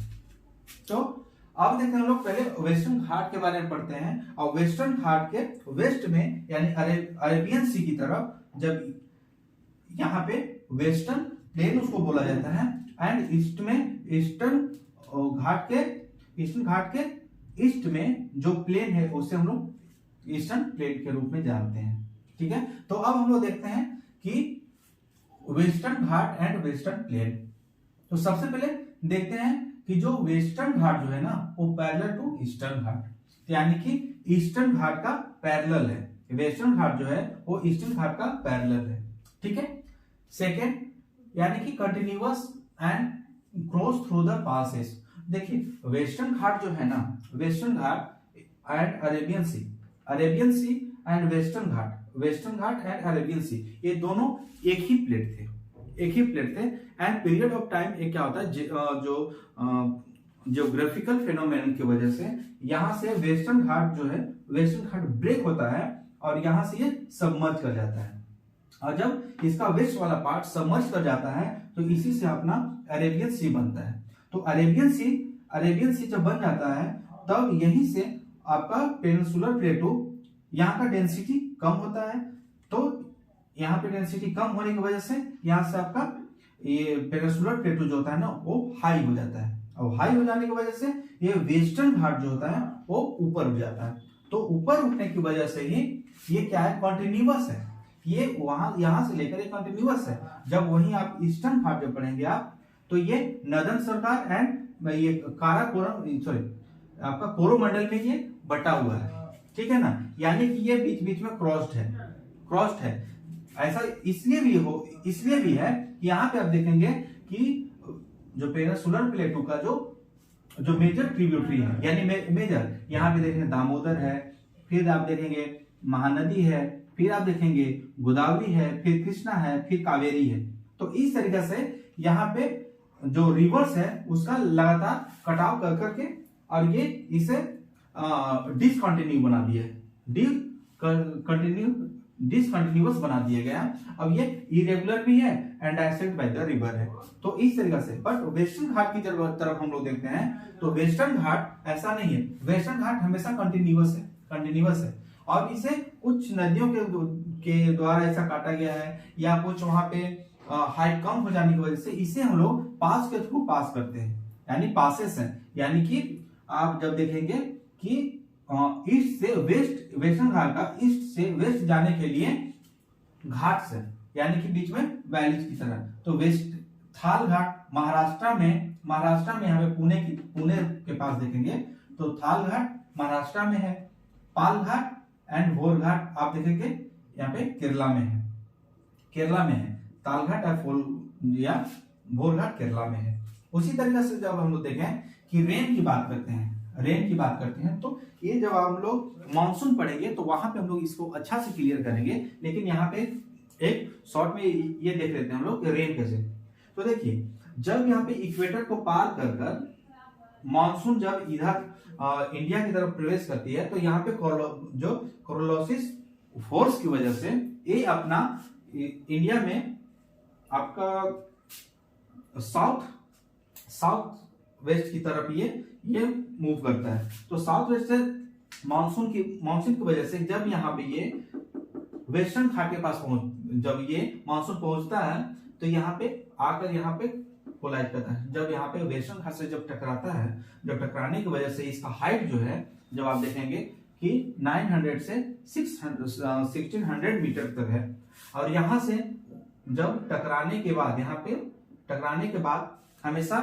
तो अब देखते हैं हम लोग पहले वेस्टर्न घाट के बारे में पढ़ते हैं, और वेस्टर्न घाट के वेस्ट में यानी अरेबियन सी की तरफ, जब यहाँ पे वेस्टर्न प्लेन उसको बोला जाता है, एंड ईस्ट में ईस्टर्न घाट के ईस्ट में जो प्लेन है उसे हम लोग ईस्टर्न प्लेन के रूप में जानते हैं, ठीक है। तो अब हम लोग देखते हैं कि western Ghat and western plain. तो सबसे पहले देखते हैं कि जो वेस्टर्न घाट जो है ना वो पैरेलल टू ईस्टर्न घाट, यानी कि ईस्टर्न घाट का पैरेलल है। वेस्टर्न घाट जो है वो ईस्टर्न घाट का पैरेलल है, ठीक है। सेकेंड, यानी कि continuous and cross through the passes. देखिए वेस्टर्न घाट जो है ना, Western Ghat and Arabian Sea and Western Ghat and Arabian Sea, ये दोनों एक ही प्लेट थे एंड पीरियड ऑफ टाइम एक क्या होता है, जो ज्योग्राफिकल फेनोमेनन की वजह से यहां से वेस्टर्न घाट ब्रेक होता है और यहां से ये सबमर्ज कर जाता है, और जब इसका वेस्ट वाला पार्ट सबमर्ज कर जाता है तो इसी से अपना अरेबियन सी बनता है। तो अरेबियन सी जब बन जाता है तब यहीं से आपका पेनिनसुलर प्लेटू, यहाँ का डेंसिटी कम होता है, तो यहाँ पे डेंसिटी कम होने की वजह से यहाँ से आपका ये पेनिनसुलर प्लेटू जो होता है ना वो हाई हो जाता है, और हाई हो जाने की वजह से ये वेस्टर्न घाट जो होता है वो ऊपर उठ जाता है। तो ऊपर उठने की वजह से ही ये क्या है, कंटिन्यूअस है, ये यहां से लेकर ये कंटिन्यूअस है। जब वहीं आप ईस्टर्न घाट जब पढ़ेंगे आप, तो ये नदन सरकार एंड ये आपका कोरोमंडल में ये बटा हुआ है, ठीक है ना, यानी कि ये बीच बीच में क्रॉस्ड है। ऐसा इसलिए भी है कि यहाँ पे आप देखेंगे कि जो पेनिनसुलर प्लेटू का जो मेजर ट्रिब्यूटरी है, यानी मेजर यहाँ पे देखेंगे दामोदर है, फिर आप देखेंगे महानदी है, फिर आप देखेंगे गोदावरी है, फिर कृष्णा है, फिर कावेरी है। तो इस तरीके से यहाँ पे जो रिवर्स है उसका लगातार कटाव कर करके और ये इसे डिसकंटिन्यू बना दिया है, डिसकंटिन्यूअस बना दिया गया। अब ये इरेगुलर भी है and dissect by the river है। तो इस तरीके से, बट वेस्टर्न घाट की तरफ हम लोग देखते हैं तो वेस्टर्न घाट ऐसा नहीं है, वेस्टर्न घाट हमेशा कंटिन्यूअस है, और इसे कुछ नदियों के द्वारा ऐसा काटा गया है, या कुछ वहां पे हाइट कम हो जाने की वजह से इसे हम लोग पास के थ्रू पास करते हैं, यानी पासेस हैं। यानी कि आप जब देखेंगे कि ईस्ट से वेस्ट, वेस्टर्न घाट का ईस्ट से वेस्ट जाने के लिए घाट से, यानी कि बीच में वैलीज की तरह। तो वेस्ट थाल घाट महाराष्ट्र में यहाँ पे पुणे के पास देखेंगे तो थाल घाट महाराष्ट्र में है, पाल घाट एंड भोर घाट आप देखेंगे यहाँ पे केरला में है, ताल घाट या भोर घाट केरला में है। उसी तरीके से जब हम लोग देखें कि रेन की बात करते हैं तो ये जब हम लोग मानसून पढ़ेंगे तो वहां पे हम लोग इसको अच्छा से क्लियर करेंगे, लेकिन यहाँ पे एक शॉर्ट में ये देख लेते हैं हम लोग रेन कैसे। तो देखिए जब यहाँ पे इक्वेटर को पार कर कर मानसून जब इधर इंडिया की तरफ प्रवेश करती है, तो यहाँ पे जो कोरोलोसिस फोर्स की वजह से ये अपना इंडिया में आपका साउथ वेस्ट की तरफ ये मूव करता है। तो साउथ वेस्ट से मानसून की वजह से जब यहाँ पे ये वेस्टर्न घाट के पास जब ये मानसून पहुंचता है, तो यहाँ पे आकर यहाँ पे कोलाइड करता है। जब यहाँ पे वेस्टर्न घाट से जब टकराता है, जब टकराने की वजह से इसका हाइट जो है, जब आप देखेंगे कि 900 से 1600 मीटर तक है। और यहाँ से जब टकराने के बाद, यहाँ पे टकराने के बाद हमेशा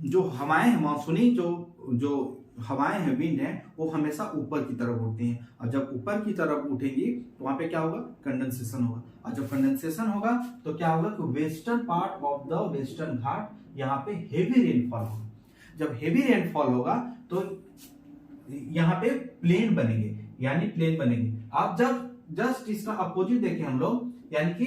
जो हवाएं हैं, मानसूनी जो हवाएं हैं, विंड है, वो हमेशा ऊपर की तरफ उठती हैं। और जब ऊपर की तरफ उठेगी तो वहां पे क्या होगा, कंडेंसेशन होगा। और जब कंडेंसेशन होगा तो क्या होगा कि western part of the Western Ghat यहाँ पे हेवी रेनफॉल होगा। जब हेवी रेनफॉल होगा तो यहाँ पे प्लेन बनेंगे, यानी प्लेन बनेंगे। आप जब जस्ट इसका अपोजिट देखें हम लोग, यानी कि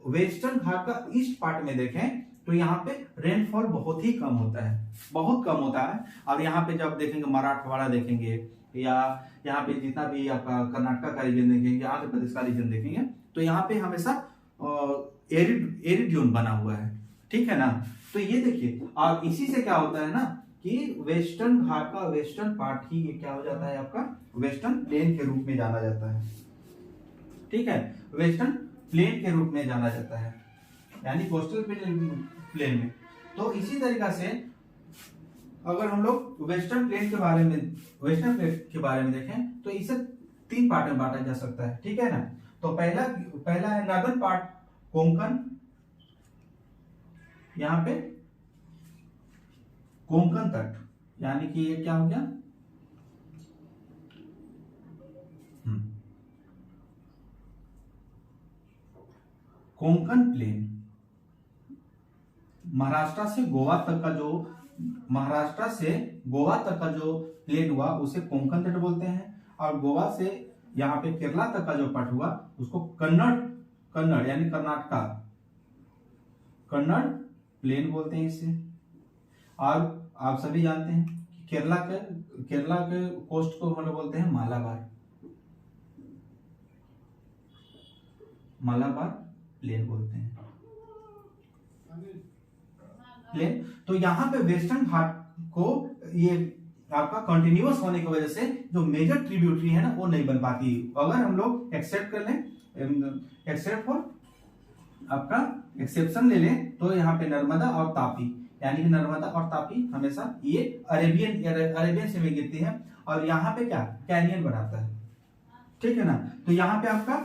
वेस्टर्न घाट का ईस्ट पार्ट में देखें, तो यहाँ पे रेनफॉल बहुत ही कम होता है, बहुत कम होता है। और यहाँ पे जब देखेंगे मराठवाड़ा देखेंगे, या यहाँ पे जितना भी आपका कर्नाटक का रीजन देखेंगे, आंध्र प्रदेश का रीजन देखेंगे, तो यहाँ पे हमेशा एरिड जोन बना हुआ है, ठीक है ना। तो ये देखिए, और इसी से क्या होता है ना कि वेस्टर्न घाट का वेस्टर्न पार्ट ही ये क्या हो जाता है, आपका वेस्टर्न प्लेन के रूप में जाना जाता है, ठीक है, वेस्टर्न प्लेन के रूप में जाना जाता है, यानी कोस्टल प्लेन में। तो इसी तरीका से अगर हम लोग वेस्टर्न प्लेन के बारे में देखें, तो इसे 3 पार्ट में बांटा जा सकता है, ठीक है ना। तो पहला है नॉर्दर्न पार्ट, कोंकण, यहाँ पे कोंकण तट, यानी कि ये क्या हो गया, कोंकण प्लेन। महाराष्ट्र से गोवा तक का जो प्लेन हुआ उसे कोंकण तट बोलते हैं। और गोवा से यहाँ पे केरला तक का जो पार्ट हुआ उसको कन्नड़ यानी कर्नाटका, कन्नड़ प्लेन बोलते हैं इसे। और आप सभी जानते हैं कि केरला के कोस्ट को हम लोग बोलते हैं मालाबार प्लेन बोलते हैं, प्लेन। तो यहाँ पे वेस्टर्न घाट को ये आपका कंटिन्यूअस होने की वजह से जो मेजर ट्रिब्यूटरी है ना वो नहीं बन पाती। अगर हम लोग एक्सेप्ट कर लें, एक्सेप्ट फॉर आपका एक्सेप्शन ले लें, तो यहाँ पे नर्मदा और तापी, यानी कि नर्मदा और तापी हमेशा ये अरेबियन से में गिरती है। और यहाँ पे क्या कैनियन बनाता है, ठीक है ना। तो यहाँ पे आपका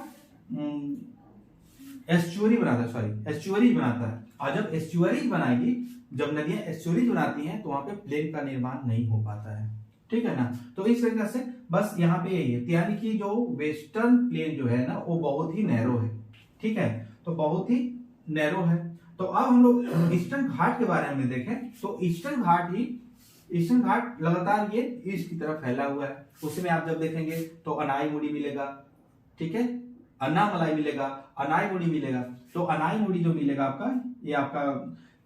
एस्चुअरी बनाता है। और जब एस्चुअरीज बनाएगी, जब नदियां एस्चुअरीज बनाती हैं, तो वहां पे प्लेन का निर्माण नहीं हो पाता है, ठीक है ना। तो इस तरीके से बस यहाँ पे यही है, यानी कि जो वेस्टर्न प्लेन जो है ना वो बहुत ही नैरो है, ठीक है, तो बहुत ही नैरो है। तो अब हम लोग ईस्टर्न घाट के बारे में देखें, तो ईस्टर्न घाट लगातार ये ईस्ट की तरफ फैला हुआ है। उसमें आप जब देखेंगे तो अनाईमुड़ी मिलेगा, ठीक है, अन्नामलाई मिलेगा, अनाईमुड़ी मिलेगा। तो अनाईमुड़ी जो मिलेगा आपका, ये आपका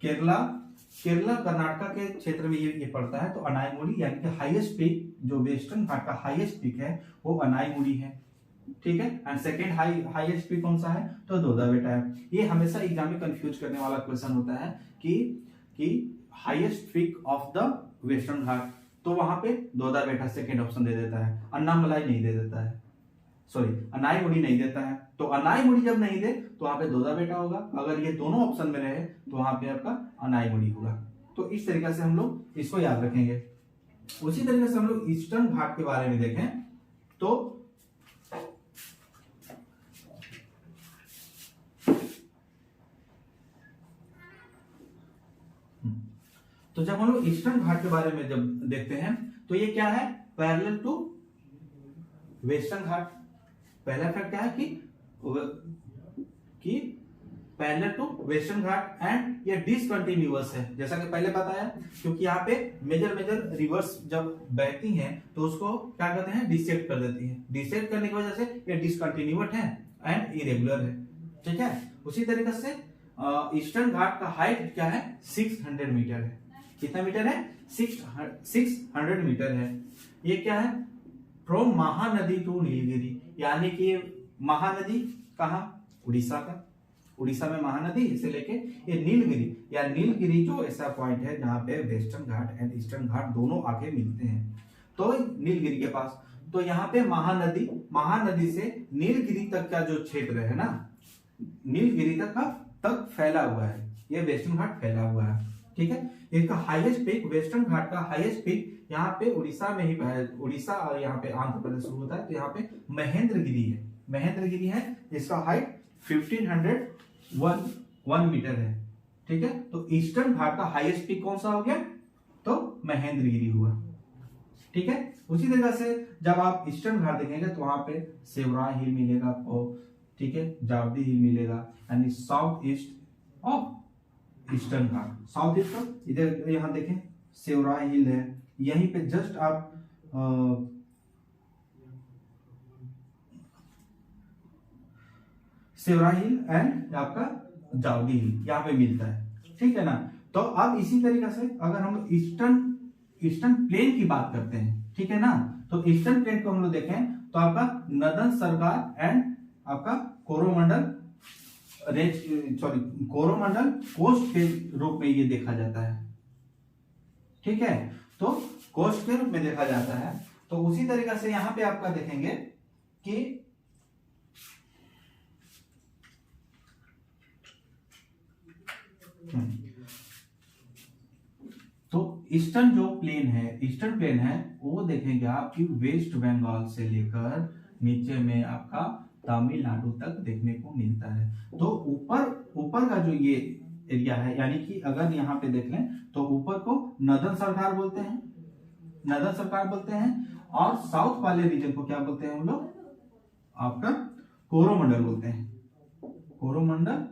केरला कर्नाटक के क्षेत्र में ये पड़ता है। तो अनाईमुड़ी यानी कि हाईएस्ट पीक, जो वेस्टर्न घाट का हाईएस्ट पीक है वो अनाईमुड़ी है, ठीक है। एंड सेकंड हाईएस्ट पीक कौन सा है, तो दोदा बेटा है। ये हमेशा एग्जाम में कंफ्यूज करने वाला क्वेश्चन होता है कि highest peak of the Western Ghat, तो वहां पे दोदा बेटा सेकंड ऑप्शन दे देता है, अन्नामलाई नहीं दे देता है, सॉरी अनाईमुड़ी नहीं देता है। तो अनाईमुड़ी जब नहीं दे तो वहां पे दोदा बेटा होगा। अगर ये दोनों ऑप्शन में रहे तो वहां पे आपका अनाईमुड़ी होगा। तो इस तरीके से हम लोग इसको याद रखेंगे। उसी तरीके से हम लोग ईस्टर्न घाट के बारे में देखें तो जब हम लोग ईस्टर्न घाट के बारे में जब देखते हैं, तो ये क्या है, पैरेलल टू वेस्टर्न घाट। पहला फैक्ट क्या है कि parallel to western Ghat, and ये डिसकंटिन्यूअस है, जैसा कि पहले बताया, क्योंकि यहाँ पे मेजर रिवर्स जब बहती हैं तो उसको क्या कहते हैं, डिसेक्ट कर देती हैं। डिसेक्ट करने की वजह से ये डिसकंटिन्यूअस है, एंड इरेगुलर है, ठीक है। उसी तरीके से ईस्टर्न घाट का हाइट क्या है, 600 मीटर है। कितना मीटर है, 600 मीटर है। ये क्या है, फ्रॉम महानदी टू नीलगिरी, यानी कि महानदी कहाँ, उड़ीसा का, उड़ीसा में महानदी से लेके ये नीलगिरी, या नीलगिरी जो ऐसा पॉइंट है जहां पे वेस्टर्न घाट एंड ईस्टर्न घाट दोनों आके मिलते हैं, तो नीलगिरी के पास, तो यहाँ पे महानदी, महानदी से नीलगिरी तक का जो क्षेत्र है ना, नीलगिरी तक फैला हुआ है, ये वेस्टर्न घाट फैला हुआ है, ठीक है। इसका हाईएस्ट पीक, वेस्टर्न घाट का हाईएस्ट पीक यहाँ पे उड़ीसा में ही, उड़ीसा और यहाँ पे आंध्र प्रदेश शुरू होता है, तो यहाँ पे महेंद्रगिरी है, महेंद्रगिरी है, जिसका हाइट 1501 मीटर है, ठीक है। तो ईस्टर्न घाट का हाईएस्ट पीक कौन सा हो गया, तो महेंद्रगिरी हुआ, ठीक है। उसी तरह से जब आप ईस्टर्न घाट देखेंगे तो वहां पे सेवराय हिल मिलेगा आपको, ठीक है, जावदी हिल मिलेगा, यानी south east of eastern Ghat, south east of, इधर यहाँ देखें सेवराय हिल है, यहीं पे जस्ट आप सेवराय हिल एंड आपका जावदी हिल यहाँ पे मिलता है, ठीक है ना। तो अब इसी तरीके से अगर हम ईस्टर्न प्लेन की बात करते हैं, ठीक है ना, तो ईस्टर्न प्लेन को हम लोग देखें तो आपका नदन सरकार एंड आपका कोरोमंडल कोरोमंडल कोस्ट के रूप में ये देखा जाता है, ठीक है। तो कोस्ट के रूप में देखा जाता है। तो उसी तरीके से यहां पे आपका देखेंगे कि तो ईस्टर्न जो प्लेन है, ईस्टर्न प्लेन है, वो देखेंगे आप कि वेस्ट बंगाल से लेकर नीचे में आपका तमिलनाडु तक देखने को मिलता है। तो ऊपर का जो ये एरिया है, यानी कि अगर यहाँ पे देख लें तो ऊपर को नदन सरकार बोलते हैं, नदन सरकार बोलते हैं, और साउथ वाले रीजन को क्या बोलते हैं हम लोग, आपका कोरोमंडल बोलते हैं, कोरोमंडल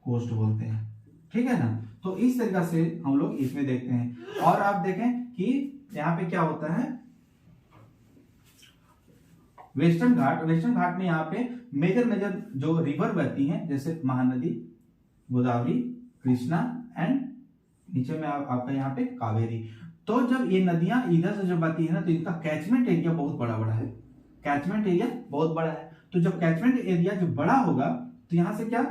कोस्ट बोलते हैं, ठीक है ना। तो इस तरीके से हम लोग इसमें देखते हैं। और आप देखें कि यहाँ पे क्या होता है, वेस्टर्न घाट में यहाँ पे मेजर जो रिवर बहती हैं, जैसे महानदी, गोदावरी, कृष्णा एंड नीचे में आपका यहाँ पे कावेरी। तो जब ये नदियां इधर से जब आती है ना, तो इनका कैचमेंट एरिया बहुत बड़ा है, कैचमेंट एरिया बहुत बड़ा है। तो जब कैचमेंट एरिया जब बड़ा होगा तो यहाँ से क्या,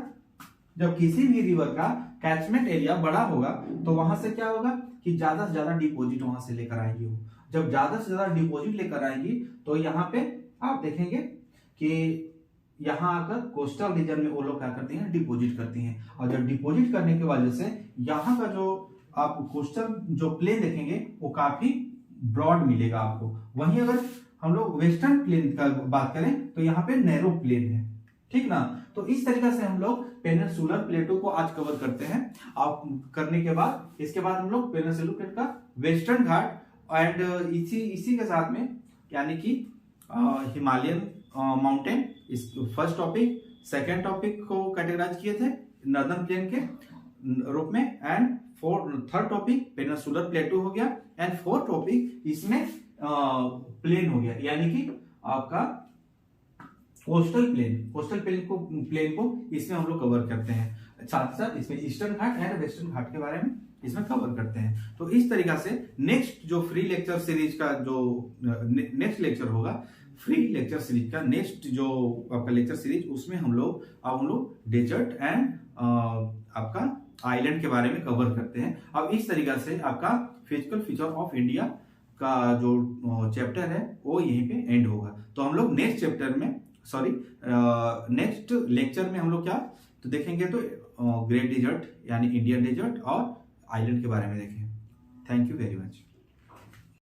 जब किसी भी रिवर का कैचमेंट एरिया बड़ा होगा तो वहां से क्या होगा कि ज्यादा से ज्यादा डिपॉजिट वहां से लेकर आएंगी वो। जब ज्यादा से ज्यादा डिपॉजिट लेकर आएंगी तो यहाँ पे आप देखेंगे कि यहाँ आकर कोस्टल रीजन में वो लोग क्या करती हैं, डिपॉजिट करती हैं। और जब डिपॉजिट करने की वजह से यहाँ का जो आप कोस्टल जो प्लेन देखेंगे वो काफी ब्रॉड मिलेगा आपको। वहीं अगर हम लोग वेस्टर्न प्लेन का बात करें तो यहाँ पे नैरो प्लेन है, ठीक ना। तो इस तरीके से हम लोग पेनिनसुलर प्लेटो को आज कवर करते हैं। आप करने के बाद इसके बाद हम लोग पेनिनसुलर प्लेट का वेस्टर्न घाट एंड इसी के साथ में यानी कि हिमालयन माउंटेन, इस फर्स्ट टॉपिक, सेकेंड टॉपिक को कैटेगराइज किए थे नॉर्दर्न प्लेन के रूप में, एंड थर्ड टॉपिक पेनिनसुलर प्लेटो हो गया, एंड फोर्थ टॉपिक इसमें प्लेन हो गया, यानी कि आपका कोस्टल प्लेन को इसमें हम लोग कवर करते हैं। साथ साथ इसमें ईस्टर्न घाट एंड वेस्टर्न घाट के बारे में इसमें कवर करते हैं। तो इस तरीका से नेक्स्ट जो फ्री लेक्चर सीरीज का जो नेक्स्ट लेक्चर होगा, फ्री लेक्चर सीरीज का नेक्स्ट जो आपका लेक्चर सीरीज, उसमें हम लोग डेजर्ट एंड आपका आइलैंड के बारे में कवर करते हैं। अब इस तरीका से आपका फिजिकल फीचर ऑफ इंडिया का जो चैप्टर है वो यहीं पे एंड होगा। तो हम लोग नेक्स्ट चैप्टर में नेक्स्ट लेक्चर में हम लोग क्या तो देखेंगे, तो ग्रेट डेजर्ट यानी इंडियन डेजर्ट और आइलैंड के बारे में देखेंगे। Thank you very much.